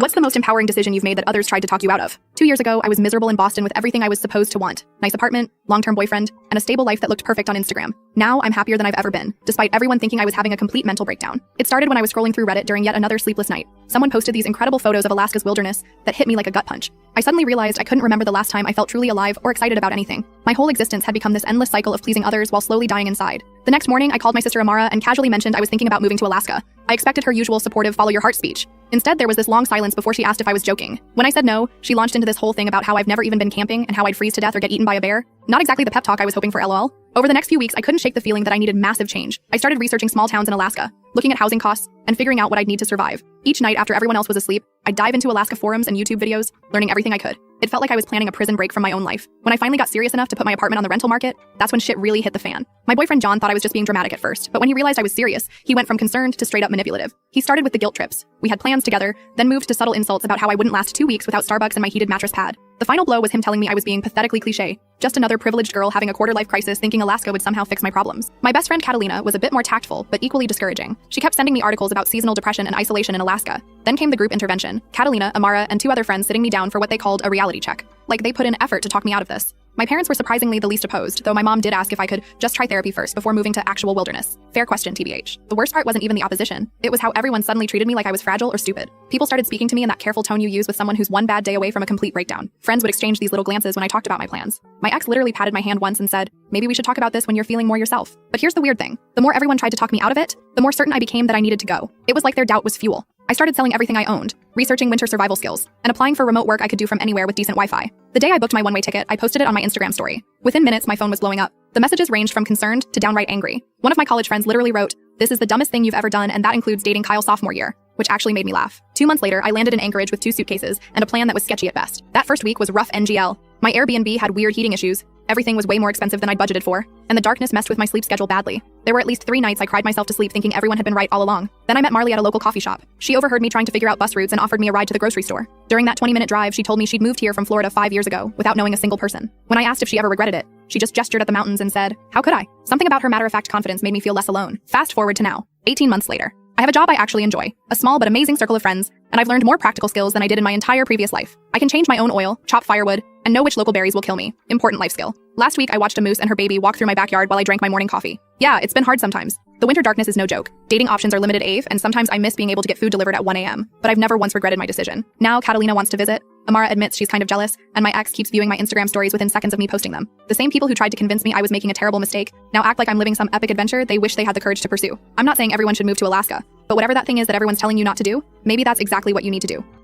What's the most empowering decision you've made that others tried to talk you out of? 2 years ago, I was miserable in Boston with everything I was supposed to want. Nice apartment, long-term boyfriend, and a stable life that looked perfect on Instagram. Now, I'm happier than I've ever been, despite everyone thinking I was having a complete mental breakdown. It started when I was scrolling through Reddit during yet another sleepless night. Someone posted these incredible photos of Alaska's wilderness that hit me like a gut punch. I suddenly realized I couldn't remember the last time I felt truly alive or excited about anything. My whole existence had become this endless cycle of pleasing others while slowly dying inside. The next morning, I called my sister Amara and casually mentioned I was thinking about moving to Alaska. I expected her usual supportive follow your heart speech. Instead, there was this long silence before she asked if I was joking. When I said no, she launched into this whole thing about how I've never even been camping and how I'd freeze to death or get eaten by a bear. Not exactly the pep talk I was hoping for, lol. Over the next few weeks, I couldn't shake the feeling that I needed massive change. I started researching small towns in Alaska, looking at housing costs, and figuring out what I'd need to survive. Each night after everyone else was asleep, I'd dive into Alaska forums and YouTube videos, learning everything I could. It felt like I was planning a prison break from my own life. When I finally got serious enough to put my apartment on the rental market, that's when shit really hit the fan. My boyfriend John thought I was just being dramatic at first, but when he realized I was serious, he went from concerned to straight up manipulative. He started with the guilt trips. We had plans together, then moved to subtle insults about how I wouldn't last 2 weeks without Starbucks and my heated mattress pad. The final blow was him telling me I was being pathetically cliche, just another privileged girl having a quarter-life crisis thinking Alaska would somehow fix my problems. My best friend Catalina was a bit more tactful, but equally discouraging. She kept sending me articles about seasonal depression and isolation in Alaska. Then came the group intervention. Catalina, Amara, and 2 other friends sitting me down for what they called a reality check. Like they put in effort to talk me out of this. My parents were surprisingly the least opposed, though my mom did ask if I could just try therapy first before moving to actual wilderness. Fair question, TBH. The worst part wasn't even the opposition. It was how everyone suddenly treated me like I was fragile or stupid. People started speaking to me in that careful tone you use with someone who's one bad day away from a complete breakdown. Friends would exchange these little glances when I talked about my plans. My ex literally patted my hand once and said, "Maybe we should talk about this when you're feeling more yourself." But here's the weird thing. The more everyone tried to talk me out of it, the more certain I became that I needed to go. It was like their doubt was fuel. I started selling everything I owned, researching winter survival skills, and applying for remote work I could do from anywhere with decent Wi-Fi. The day I booked my one-way ticket, I posted it on my Instagram story. Within minutes, my phone was blowing up. The messages ranged from concerned to downright angry. One of my college friends literally wrote, "This is the dumbest thing you've ever done, and that includes dating Kyle sophomore year," which actually made me laugh. 2 months later, I landed in Anchorage with 2 suitcases and a plan that was sketchy at best. That first week was rough NGL. My Airbnb had weird heating issues. Everything was way more expensive than I'd budgeted for, and the darkness messed with my sleep schedule badly. There were at least 3 nights I cried myself to sleep thinking everyone had been right all along. Then I met Marley at a local coffee shop. She overheard me trying to figure out bus routes and offered me a ride to the grocery store. During that 20-minute drive, she told me she'd moved here from Florida 5 years ago without knowing a single person. When I asked if she ever regretted it, she just gestured at the mountains and said, "How could I?" Something about her matter-of-fact confidence made me feel less alone. Fast forward to now, 18 months later. I have a job I actually enjoy, a small but amazing circle of friends, and I've learned more practical skills than I did in my entire previous life. I can change my own oil, chop firewood, and know which local berries will kill me. Important life skill. Last week, I watched a moose and her baby walk through my backyard while I drank my morning coffee. Yeah, it's been hard sometimes. The winter darkness is no joke. Dating options are limited AF, and sometimes I miss being able to get food delivered at 1 a.m., but I've never once regretted my decision. Now, Catalina wants to visit. Amara admits she's kind of jealous, and my ex keeps viewing my Instagram stories within seconds of me posting them. The same people who tried to convince me I was making a terrible mistake now act like I'm living some epic adventure they wish they had the courage to pursue. I'm not saying everyone should move to Alaska, but whatever that thing is that everyone's telling you not to do, maybe that's exactly what you need to do.